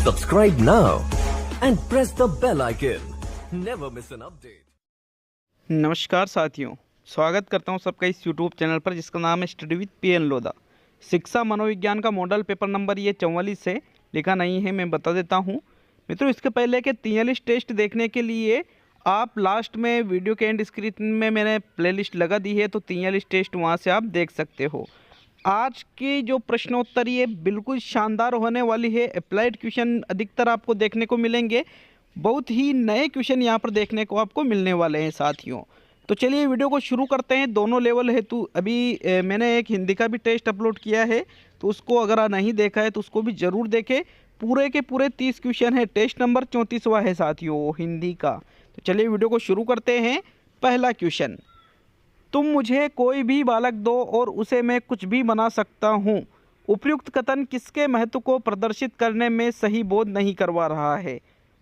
Subscribe now and press the bell icon. Never miss an update. नमस्कार साथियों, स्वागत करता हूं सबका इस YouTube चैनल पर जिसका नाम है स्टडी विद पीएन लोधा। शिक्षा मनोविज्ञान का मॉडल पेपर नंबर ये 44 है, लिखा नहीं है, मैं बता देता हूं। मित्रों, इसके पहले के 43 टेस्ट देखने के लिए आप लास्ट में वीडियो के एंड स्क्रीन में मैंने प्लेलिस्ट लगा दी है, तो 43 टेस्ट वहां से आप देख सकते हो। आज की जो प्रश्नोत्तर ये बिल्कुल शानदार होने वाली है। अप्लाइड क्वेश्चन अधिकतर आपको देखने को मिलेंगे, बहुत ही नए क्वेश्चन यहाँ पर देखने को आपको मिलने वाले हैं साथियों। तो चलिए वीडियो को शुरू करते हैं। दोनों लेवल है, तो अभी मैंने एक हिंदी का भी टेस्ट अपलोड किया है, तो उसको अगर नहीं देखा है तो उसको भी ज़रूर देखें। पूरे के पूरे 30 क्वेश्चन है। टेस्ट नंबर 34वां है साथियों, हिंदी का। तो चलिए वीडियो को शुरू करते हैं। पहला क्वेश्चन, तुम मुझे कोई भी बालक दो और उसे मैं कुछ भी बना सकता हूँ। उपयुक्त कथन किसके महत्व को प्रदर्शित करने में सही बोध नहीं करवा रहा है?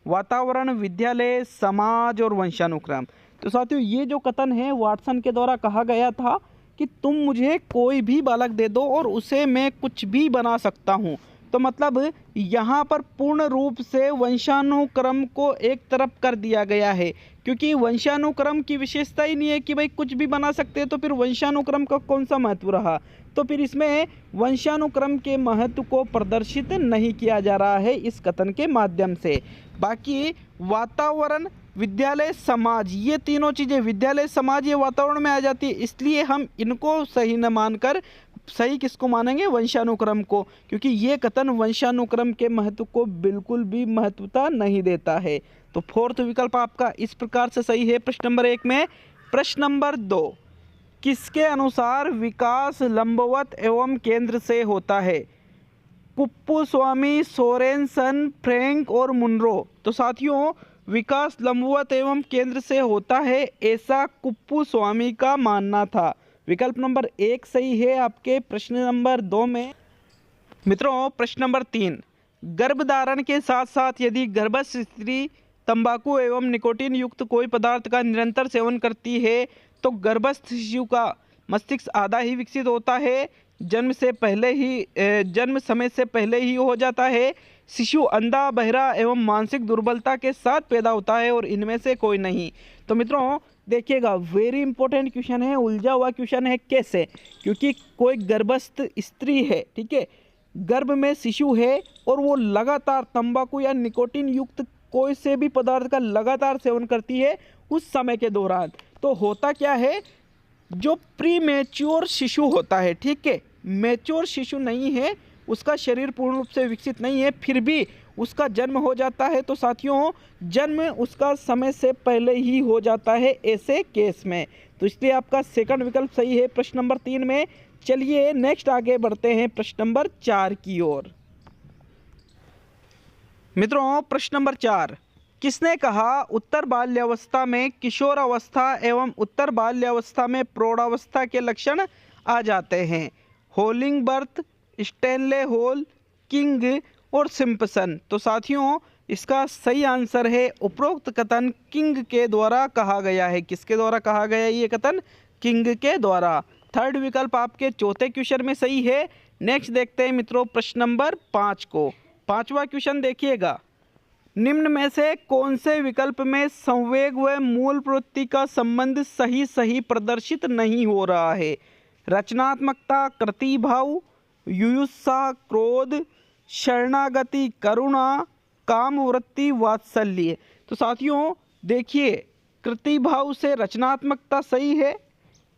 वातावरण, विद्यालय, समाज और वंशानुक्रम। तो साथियों, ये जो कथन है वाटसन के द्वारा कहा गया था कि तुम मुझे कोई भी बालक दे दो और उसे मैं कुछ भी बना सकता हूँ। तो मतलब यहाँ पर पूर्ण रूप से वंशानुक्रम को एक तरफ कर दिया गया है, क्योंकि वंशानुक्रम की विशेषता ही नहीं है कि भाई कुछ भी बना सकते हैं, तो फिर वंशानुक्रम का कौन सा महत्व रहा? तो फिर इसमें वंशानुक्रम के महत्व को प्रदर्शित नहीं किया जा रहा है इस कथन के माध्यम से। बाकी वातावरण, विद्यालय, समाज, ये तीनों चीज़ें, विद्यालय, समाज, ये वातावरण में आ जाती है, इसलिए हम इनको सही न मानकर सही किसको मानेंगे? वंशानुक्रम को, क्योंकि ये कथन वंशानुक्रम के महत्व को बिल्कुल भी महत्वता नहीं देता है। तो फोर्थ विकल्प आपका इस प्रकार से सही है प्रश्न नंबर 1 में। प्रश्न नंबर 2, किसके अनुसार विकास लंबवत एवं केंद्र से होता है? कुप्पुस्वामी, सोरेनसन, फ्रैंक और मुनरो। तो साथियों, विकास लंबवत एवं केंद्र से होता है, ऐसा कुप्पुस्वामी का मानना था। विकल्प नंबर 1 सही है आपके प्रश्न नंबर 2 में। मित्रों, प्रश्न नंबर 3, गर्भधारण के साथ साथ यदि गर्भस्थ स्त्री तंबाकू एवं निकोटीन युक्त कोई पदार्थ का निरंतर सेवन करती है तो गर्भस्थ शिशु का मस्तिष्क आधा ही विकसित होता है, जन्म समय से पहले ही हो जाता है, शिशु अंधा, बहरा एवं मानसिक दुर्बलता के साथ पैदा होता है और इनमें से कोई नहीं। तो मित्रों देखिएगा, वेरी इंपॉर्टेंट क्वेश्चन है, उलझा हुआ क्वेश्चन है। कैसे? क्योंकि कोई गर्भस्थ स्त्री है, ठीक है, गर्भ में शिशु है और वो लगातार तंबाकू या निकोटीन युक्त कोई से भी पदार्थ का लगातार सेवन करती है उस समय के दौरान, तो होता क्या है, जो प्री मैच्योर शिशु होता है, ठीक है, मैच्योर शिशु नहीं है, उसका शरीर पूर्ण रूप से विकसित नहीं है, फिर भी उसका जन्म हो जाता है, तो साथियों जन्म उसका समय से पहले ही हो जाता है ऐसे केस में। तो इसलिए आपका सेकंड विकल्प सही है प्रश्न नंबर 3 में। चलिए नेक्स्ट आगे बढ़ते हैं प्रश्न नंबर 4 की ओर। मित्रों, प्रश्न नंबर 4, किसने कहा उत्तर बाल्यावस्था में किशोरावस्था एवं उत्तर बाल्यावस्था में प्रौढ़ावस्था के लक्षण आ जाते हैं? होलिंगबर्थ, स्टैनले हॉल, किंग और सिम्पसन। तो साथियों, इसका सही आंसर है उपरोक्त कथन किंग के द्वारा कहा गया है। किसके द्वारा कहा गया है ये कथन? किंग के द्वारा। थर्ड विकल्प आपके चौथे क्वेश्चन में सही है। नेक्स्ट देखते हैं मित्रों प्रश्न नंबर 5 को। 5वां क्वेश्चन देखिएगा, निम्न में से कौन से विकल्प में संवेग व मूल प्रवृत्ति का संबंध सही प्रदर्शित नहीं हो रहा है? रचनात्मकता, कृतिभाव, युयुत्सा, क्रोध, शरणागति, करुणा, कामवृत्ति, वात्सल्य। तो साथियों देखिए, कृतिभाव से रचनात्मकता सही है,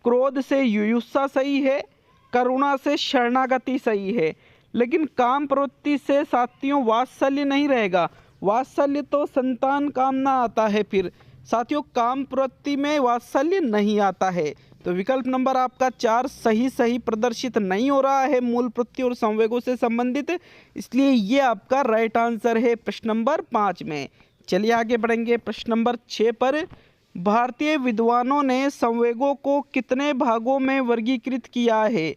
क्रोध से युयुत्सा सही है, करुणा से शरणागति सही है, लेकिन काम प्रवृत्ति से साथियों वात्सल्य नहीं रहेगा। वात्सल्य तो संतान कामना आता है, फिर साथियों काम प्रवृत्ति में वात्सल्य नहीं आता है। तो विकल्प नंबर आपका 4 सही प्रदर्शित नहीं हो रहा है मूल प्रवृत्ति और संवेगों से संबंधित, इसलिए ये आपका राइट आंसर है प्रश्न नंबर 5 में। चलिए आगे बढ़ेंगे प्रश्न नंबर 6 पर। भारतीय विद्वानों ने संवेगों को कितने भागों में वर्गीकृत किया है?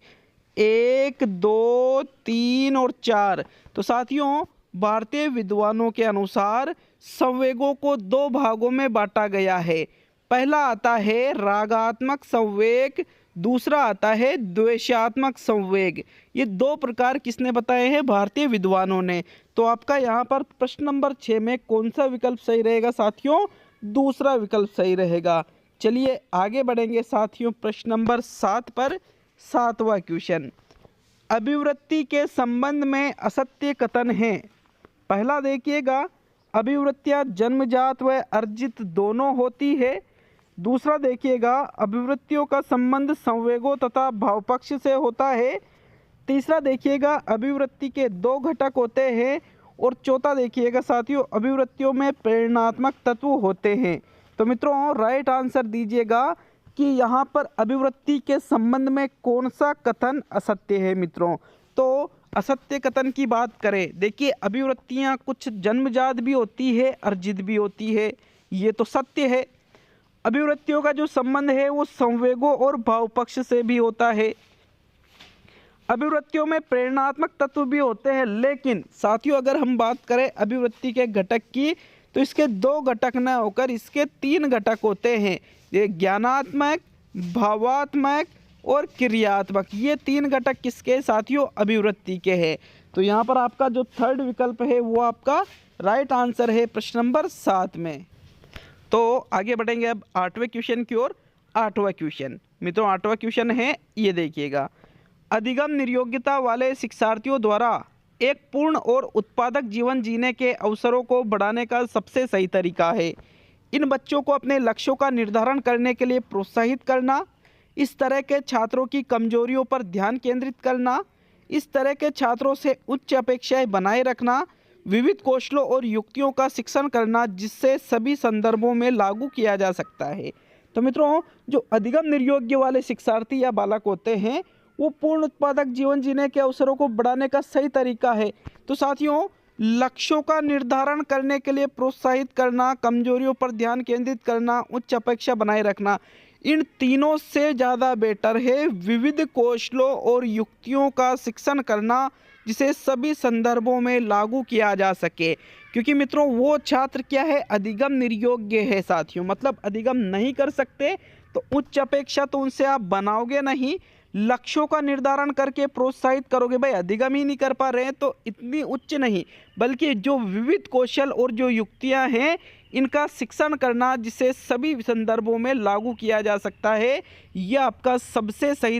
1, 2, 3 और 4। तो साथियों भारतीय विद्वानों के अनुसार संवेगों को 2 भागों में बांटा गया है। पहला आता है रागात्मक संवेग, दूसरा आता है द्वेषात्मक संवेग। ये दो प्रकार किसने बताए हैं? भारतीय विद्वानों ने। तो आपका यहाँ पर प्रश्न नंबर 6 में कौन सा विकल्प सही रहेगा साथियों? दूसरा विकल्प सही रहेगा। चलिए आगे बढ़ेंगे साथियों प्रश्न नंबर 7 पर। 7वां क्वेश्चन, अभिवृत्ति के संबंध में असत्य कथन है। पहला देखिएगा, अभिवृत्तियां जन्मजात व अर्जित दोनों होती है। दूसरा देखिएगा, अभिवृत्तियों का संबंध संवेगों तथा भावपक्ष से होता है। तीसरा देखिएगा, अभिवृत्ति के दो घटक होते हैं। और चौथा देखिएगा साथियों, अभिवृत्तियों में प्रेरणात्मक तत्व होते हैं। तो मित्रों राइट आंसर दीजिएगा कि यहाँ पर अभिवृत्ति के संबंध में कौन सा कथन असत्य है मित्रों। तो असत्य कथन की बात करें, देखिए अभिवृत्तियाँ कुछ जन्मजात भी होती है, अर्जित भी होती है, ये तो सत्य है। अभिवृत्तियों का जो संबंध है वो संवेगों और भावपक्ष से भी होता है। अभिवृत्तियों में प्रेरणात्मक तत्व भी होते हैं, लेकिन साथियों अगर हम बात करें अभिवृत्ति के घटक की, तो इसके दो घटक न होकर इसके 3 घटक होते हैं। ये ज्ञानात्मक, भावात्मक और क्रियात्मक, ये 3 घटक किसके साथियों? अभिवृत्ति के हैं। तो यहाँ पर आपका जो थर्ड विकल्प है वो आपका राइट आंसर है प्रश्न नंबर 7 में। तो आगे बढ़ेंगे अब 8वें क्वेश्चन की ओर। 8वां क्वेश्चन मित्रों, 8वां क्वेश्चन है, ये देखिएगा, अधिगम निर्योग्यता वाले शिक्षार्थियों द्वारा एक पूर्ण और उत्पादक जीवन जीने के अवसरों को बढ़ाने का सबसे सही तरीका है। इन बच्चों को अपने लक्ष्यों का निर्धारण करने के लिए प्रोत्साहित करना, इस तरह के छात्रों की कमजोरियों पर ध्यान केंद्रित करना, इस तरह के छात्रों से उच्च अपेक्षाएं बनाए रखना, विविध कौशलों और युक्तियों का शिक्षण करना जिससे सभी संदर्भों में लागू किया जा सकता है। तो मित्रों जो अधिगम निर्योग्य वाले शिक्षार्थी या बालक होते हैं वो पूर्ण उत्पादक जीवन जीने के अवसरों को बढ़ाने का सही तरीका है। तो साथियों लक्ष्यों का निर्धारण करने के लिए प्रोत्साहित करना, कमजोरियों पर ध्यान केंद्रित करना, उच्च अपेक्षा बनाए रखना, इन तीनों से ज़्यादा बेटर है विविध कौशलों और युक्तियों का शिक्षण करना जिसे सभी संदर्भों में लागू किया जा सके। क्योंकि मित्रों वो छात्र क्या है? अधिगम निर्योग्य है साथियों, मतलब अधिगम नहीं कर सकते, तो उच्च अपेक्षा तो उनसे आप बनाओगे नहीं, लक्ष्यों का निर्धारण करके प्रोत्साहित करोगे। भाई अधिगम ही नहीं कर पा रहे हैं तो इतनी उच्च नहीं, बल्कि जो विविध कौशल और जो युक्तियां हैं इनका शिक्षण करना जिसे सभी संदर्भों में लागू किया जा सकता है, यह आपका सबसे सही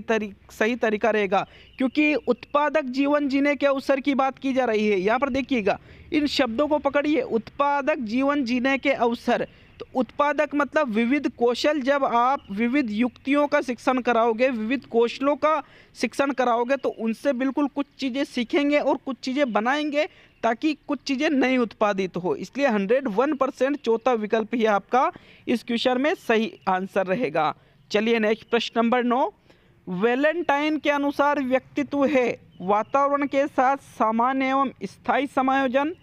तरीका रहेगा। क्योंकि उत्पादक जीवन जीने के अवसर की बात की जा रही है। यहाँ पर देखिएगा, इन शब्दों को पकड़िए, उत्पादक जीवन जीने के अवसर। तो उत्पादक मतलब विविध कौशल, जब आप विविध युक्तियों का शिक्षण कराओगे, विविध कौशलों का शिक्षण कराओगे तो उनसे बिल्कुल कुछ चीज़ें सीखेंगे और कुछ चीज़ें बनाएंगे ताकि कुछ चीज़ें नई उत्पादित हो। इसलिए 101% चौथा विकल्प ही आपका इस क्वेश्चन में सही आंसर रहेगा। चलिए नेक्स्ट प्रश्न नंबर 9, वैलेंटाइन के अनुसार व्यक्तित्व है वातावरण के साथ सामान्य एवं स्थायी समायोजन,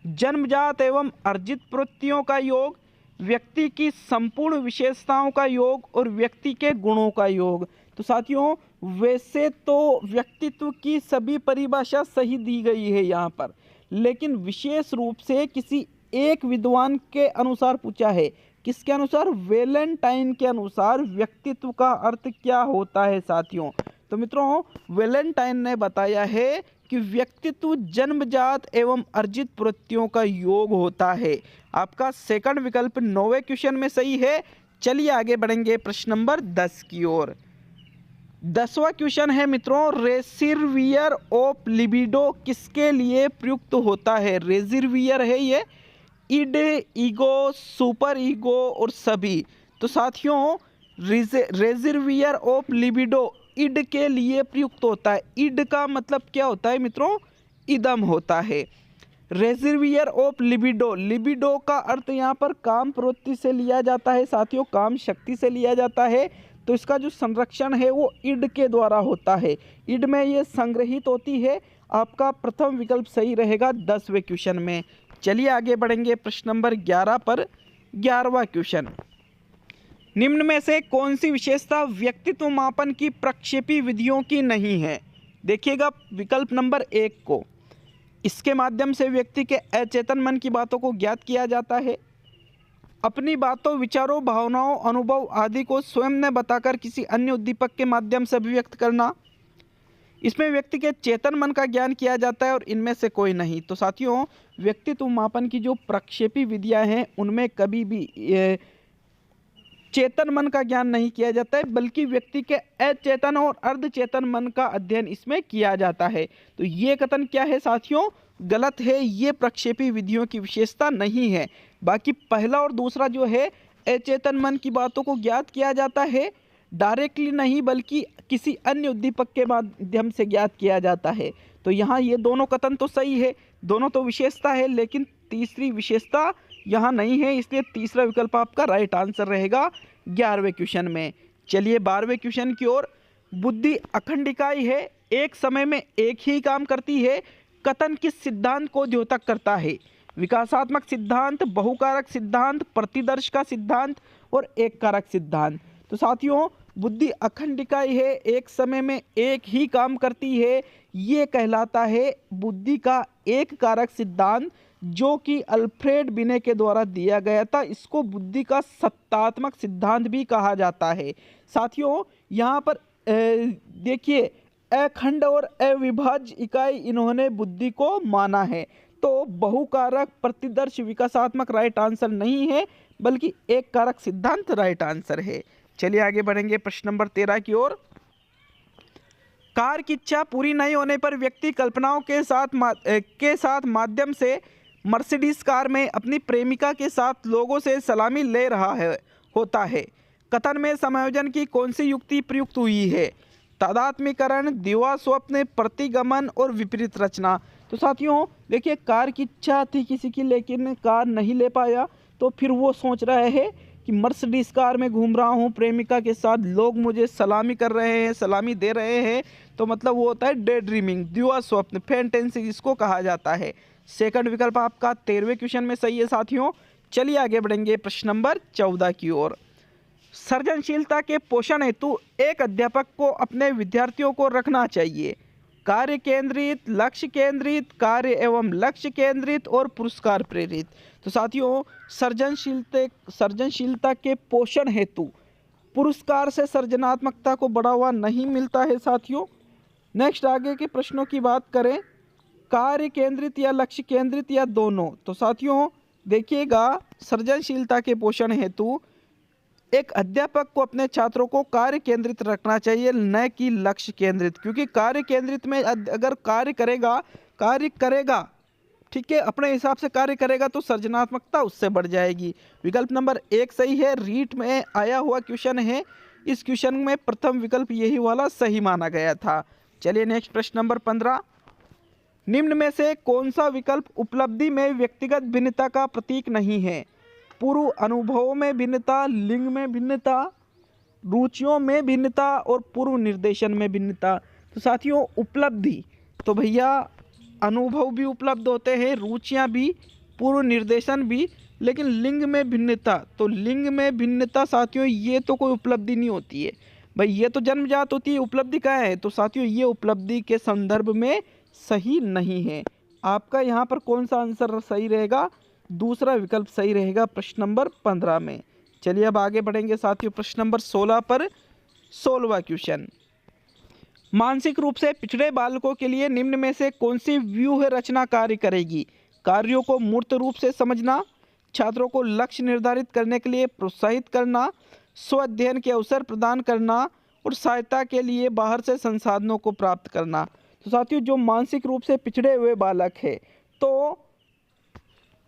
जन्मजात एवं अर्जित प्रवृत्तियों का योग, व्यक्ति की संपूर्ण विशेषताओं का योग और व्यक्ति के गुणों का योग। तो साथियों वैसे तो व्यक्तित्व की सभी परिभाषा सही दी गई है यहाँ पर, लेकिन विशेष रूप से किसी एक विद्वान के अनुसार पूछा है। किसके अनुसार? वैलेंटाइन के अनुसार व्यक्तित्व का अर्थ क्या होता है साथियों। तो मित्रों वैलेंटाइन ने बताया है कि व्यक्तित्व जन्मजात एवं अर्जित प्रवृत्तियों का योग होता है। आपका सेकंड विकल्प 9वें क्वेश्चन में सही है। चलिए आगे बढ़ेंगे प्रश्न नंबर 10 की ओर। 10वां क्वेश्चन है मित्रों, रेसिर्वियर ऑफ लिबिडो किसके लिए प्रयुक्त होता है? रेसिर्वियर है ये इड, ईगो, सुपर ईगो और सभी। तो साथियों रेसिर्वियर ऑफ लिबिडो इड के लिए प्रयुक्त होता है। इड का मतलब क्या होता है मित्रों? इदम होता है। रेसिर्वियर ऑफ लिबिडो, लिबिडो का अर्थ यहाँ पर काम प्रवृत्ति से लिया जाता है साथियों, काम शक्ति से लिया जाता है। तो इसका जो संरक्षण है वो इड के द्वारा होता है, इड में ये संग्रहित होती है। आपका प्रथम विकल्प सही रहेगा 10वें क्वेश्चन में। चलिए आगे बढ़ेंगे प्रश्न नंबर 11 पर। 11वां क्वेश्चन, निम्न में से कौन सी विशेषता व्यक्तित्व मापन की प्रक्षेपी विधियों की नहीं है? देखिएगा विकल्प नंबर 1 को, इसके माध्यम से व्यक्ति के अचेतन मन की बातों को ज्ञात किया जाता है। अपनी बातों, विचारों, भावनाओं, अनुभव आदि को स्वयं ने बताकर किसी अन्य उद्दीपक के माध्यम से अभिव्यक्त करना। इसमें व्यक्ति के चेतन मन का ज्ञान किया जाता है और इनमें से कोई नहीं। तो साथियों, व्यक्तित्व मापन की जो प्रक्षेपी विधियां हैं उनमें कभी भी चेतन मन का ज्ञान नहीं किया जाता है, बल्कि व्यक्ति के अचेतन और अर्धचेतन मन का अध्ययन इसमें किया जाता है। तो ये कथन क्या है साथियों? गलत है। ये प्रक्षेपी विधियों की विशेषता नहीं है। बाकी पहला और दूसरा जो है, अचेतन मन की बातों को ज्ञात किया जाता है, डायरेक्टली नहीं बल्कि किसी अन्य उद्दीपक के माध्यम से ज्ञात किया जाता है। तो यहाँ ये दोनों कथन तो सही है, दोनों तो विशेषता है, लेकिन तीसरी विशेषता यहाँ नहीं है, इसलिए तीसरा विकल्प आपका राइट आंसर रहेगा 11वें क्वेश्चन में। चलिए 12वें क्वेश्चन की ओर। बुद्धि अखंड इकाई है, एक समय में एक ही काम करती है, कथन किस सिद्धांत को द्योतक करता है? विकासात्मक सिद्धांत, बहुकारक सिद्धांत, प्रतिदर्श का सिद्धांत और एक कारक सिद्धांत। तो साथियों, बुद्धि अखंड इकाई है, एक समय में एक ही काम करती है, ये कहलाता है बुद्धि का एक कारक सिद्धांत, जो कि अल्फ्रेड बिने के द्वारा दिया गया था। इसको बुद्धि का सत्तात्मक सिद्धांत भी कहा जाता है। साथियों, यहाँ पर देखिए, अखंड और अविभाज्य इकाई इन्होंने बुद्धि को माना है। तो बहुकारक, प्रतिदर्श, विकासात्मक राइट आंसर नहीं है, बल्कि एक कारक सिद्धांत राइट आंसर है। चलिए आगे बढ़ेंगे प्रश्न नंबर 13 की ओर। कार्य की इच्छा पूरी नहीं होने पर व्यक्ति कल्पनाओं के साथ माध्यम से मर्सिडीज कार में अपनी प्रेमिका के साथ लोगों से सलामी ले रहा होता है। कथन में समायोजन की कौन सी युक्ति प्रयुक्त हुई है? तादात्म्यकरण, दिवा स्वप्न, प्रतिगमन और विपरीत रचना। तो साथियों देखिए, कार की इच्छा थी किसी की, लेकिन कार नहीं ले पाया, तो फिर वो सोच रहा है कि मर्सिडीज कार में घूम रहा हूँ प्रेमिका के साथ, लोग मुझे सलामी कर रहे हैं, सलामी दे रहे हैं। तो मतलब वो होता है डे ड्रीमिंग, दिवा स्वप्न, फैंटेसी इसको कहा जाता है। सेकंड विकल्प आपका 13वें क्वेश्चन में सही है साथियों। चलिए आगे बढ़ेंगे प्रश्न नंबर 14 की ओर। सृजनशीलता के पोषण हेतु एक अध्यापक को अपने विद्यार्थियों को रखना चाहिए कार्य केंद्रित, लक्ष्य केंद्रित, कार्य एवं लक्ष्य केंद्रित और पुरस्कार प्रेरित। तो साथियों, सृजनशीलता के पोषण हेतु पुरस्कार से सृजनात्मकता को बढ़ावा नहीं मिलता है साथियों। नेक्स्ट आगे के प्रश्नों की बात करें, कार्य केंद्रित या लक्ष्य केंद्रित या दोनों। तो साथियों देखिएगा, सृजनशीलता के पोषण हेतु एक अध्यापक को अपने छात्रों को कार्य केंद्रित रखना चाहिए, न कि लक्ष्य केंद्रित। क्योंकि कार्य केंद्रित में अगर कार्य करेगा ठीक है, अपने हिसाब से कार्य करेगा, तो सृजनात्मकता उससे बढ़ जाएगी। विकल्प नंबर 1 सही है, रीट में आया हुआ क्वेश्चन है। इस क्वेश्चन में प्रथम विकल्प यही वाला सही माना गया था। चलिए नेक्स्ट प्रश्न नंबर 15। निम्न में से कौन सा विकल्प उपलब्धि में व्यक्तिगत भिन्नता का प्रतीक नहीं है? पूर्व अनुभवों में भिन्नता, लिंग में भिन्नता, रुचियों में भिन्नता और पूर्व निर्देशन में भिन्नता। तो साथियों उपलब्धि, तो भैया अनुभव भी उपलब्ध होते हैं, रुचियां भी, पूर्व निर्देशन भी, लेकिन लिंग में भिन्नता, तो लिंग में भिन्नता साथियों ये तो कोई उपलब्धि नहीं होती है भाई, ये तो जन्मजात होती है। उपलब्धि क्या है? तो साथियों ये उपलब्धि के संदर्भ में सही नहीं है। आपका यहाँ पर कौन सा आंसर सही रहेगा? दूसरा विकल्प सही रहेगा प्रश्न नंबर 15 में। चलिए अब आगे बढ़ेंगे साथियों प्रश्न नंबर 16 पर। 16वां क्वेश्चन, मानसिक रूप से पिछड़े बालकों के लिए निम्न में से कौन सी व्यूह रचना कार्य करेगी? कार्यों को मूर्त रूप से समझना, छात्रों को लक्ष्य निर्धारित करने के लिए प्रोत्साहित करना, स्व अध्ययन के अवसर प्रदान करना और सहायता के लिए बाहर से संसाधनों को प्राप्त करना। तो साथियों जो मानसिक रूप से पिछड़े हुए बालक है, तो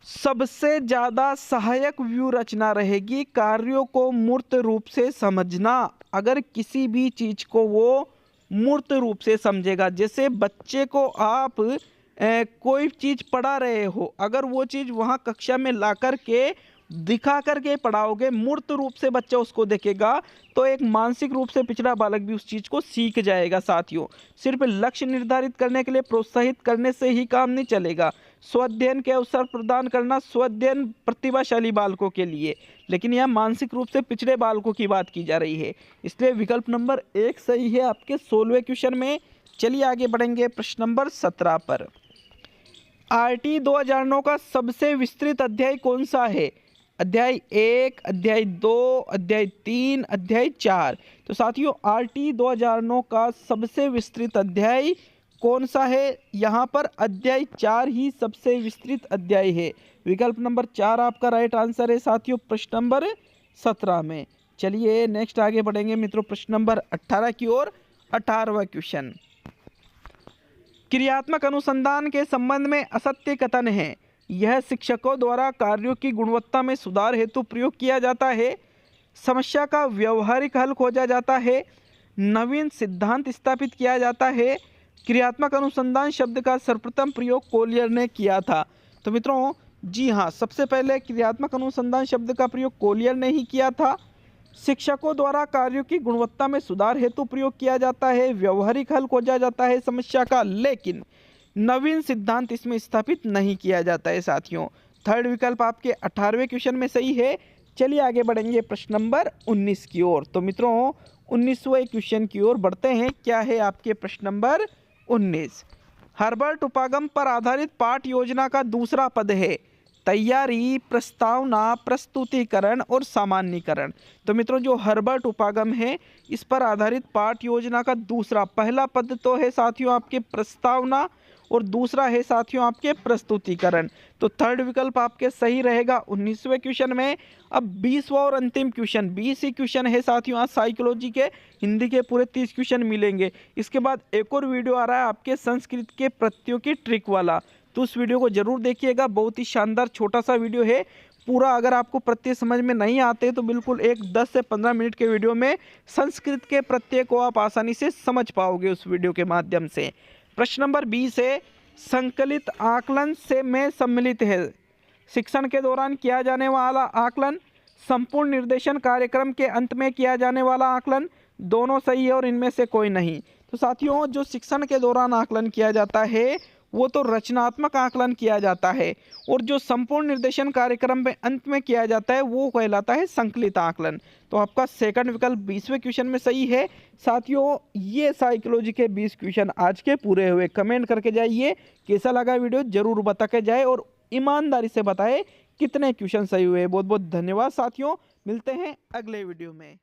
सबसे ज़्यादा सहायक व्यू रचना रहेगी कार्यों को मूर्त रूप से समझना। अगर किसी भी चीज़ को वो मूर्त रूप से समझेगा, जैसे बच्चे को आप कोई चीज़ पढ़ा रहे हो, अगर वो चीज़ वहाँ कक्षा में ला कर के दिखा करके पढ़ाओगे, मूर्त रूप से बच्चा उसको देखेगा, तो एक मानसिक रूप से पिछड़ा बालक भी उस चीज़ को सीख जाएगा। साथियों सिर्फ लक्ष्य निर्धारित करने के लिए प्रोत्साहित करने से ही काम नहीं चलेगा। स्वाध्ययन के अवसर प्रदान करना, स्वाध्ययन प्रतिभाशाली बालकों के लिए, लेकिन यह मानसिक रूप से पिछड़े बालकों की बात की जा रही है, इसलिए विकल्प नंबर 1 सही है आपके 16वें क्वेश्चन में। चलिए आगे बढ़ेंगे प्रश्न नंबर 17 पर। RT 2009 का सबसे विस्तृत अध्याय कौन सा है? अध्याय 1, अध्याय 2, अध्याय 3, अध्याय 4। तो साथियों RT 2009 का सबसे विस्तृत अध्याय कौन सा है? यहाँ पर अध्याय 4 ही सबसे विस्तृत अध्याय है। विकल्प नंबर 4 आपका राइट आंसर है साथियों प्रश्न नंबर 17 में। चलिए नेक्स्ट आगे बढ़ेंगे मित्रों प्रश्न नंबर 18 की ओर। 18वां क्वेश्चन, क्रियात्मक अनुसंधान के संबंध में असत्य कथन है। यह शिक्षकों द्वारा कार्यों की गुणवत्ता में सुधार हेतु प्रयोग किया जाता है, समस्या का व्यवहारिक हल खोजा जाता है, नवीन सिद्धांत स्थापित किया जाता है। क्रियात्मक अनुसंधान शब्द का सर्वप्रथम प्रयोग कोलियर ने किया था। तो मित्रों जी हाँ, सबसे पहले क्रियात्मक अनुसंधान शब्द का प्रयोग कोलियर ने ही किया था। शिक्षकों द्वारा कार्यों की गुणवत्ता में सुधार हेतु प्रयोग किया जाता है, व्यवहारिक हल खोजा जाता है समस्या का, लेकिन नवीन सिद्धांत इसमें स्थापित नहीं किया जाता है साथियों। थर्ड विकल्प आपके 18वें क्वेश्चन में सही है। चलिए आगे बढ़ेंगे प्रश्न नंबर 19 की ओर। तो मित्रों 19वें क्वेश्चन की ओर बढ़ते हैं। क्या है आपके प्रश्न नंबर 19? हर्बर्ट उपागम पर आधारित पाठ योजना का दूसरा पद है तैयारी, प्रस्तावना, प्रस्तुतिकरण और सामान्यीकरण। तो मित्रों जो हर्बर्ट उपागम है इस पर आधारित पाठ योजना का दूसरा, पहला पद तो है साथियों आपके प्रस्तावना और दूसरा है साथियों आपके प्रस्तुतिकरण। तो थर्ड विकल्प आपके सही रहेगा 19वें क्वेश्चन में। अब 20वां और अंतिम क्वेश्चन, 20 ही क्वेश्चन है साथियों आज साइकोलॉजी के, हिंदी के पूरे 30 क्वेश्चन मिलेंगे। इसके बाद एक और वीडियो आ रहा है आपके संस्कृत के प्रत्ययों की ट्रिक वाला, तो उस वीडियो को जरूर देखिएगा। बहुत ही शानदार छोटा सा वीडियो है पूरा। अगर आपको प्रत्यय समझ में नहीं आते तो बिल्कुल एक 10 से 15 मिनट के वीडियो में संस्कृत के प्रत्यय को आप आसानी से समझ पाओगे उस वीडियो के माध्यम से। प्रश्न नंबर 20 है, संकलित आकलन से में सम्मिलित है। शिक्षण के दौरान किया जाने वाला आकलन, संपूर्ण निर्देशन कार्यक्रम के अंत में किया जाने वाला आकलन, दोनों सही है और इनमें से कोई नहीं। तो साथियों जो शिक्षण के दौरान आकलन किया जाता है वो तो रचनात्मक आकलन किया जाता है, और जो संपूर्ण निर्देशन कार्यक्रम में अंत में किया जाता है वो कहलाता है संकलित आकलन। तो आपका सेकंड विकल्प 20वें क्वेश्चन में सही है। साथियों ये साइकोलॉजी के 20 क्वेश्चन आज के पूरे हुए। कमेंट करके जाइए कैसा लगा वीडियो, जरूर बता के जाए और ईमानदारी से बताए कितने क्वेश्चन सही हुए। बहुत बहुत धन्यवाद साथियों, मिलते हैं अगले वीडियो में।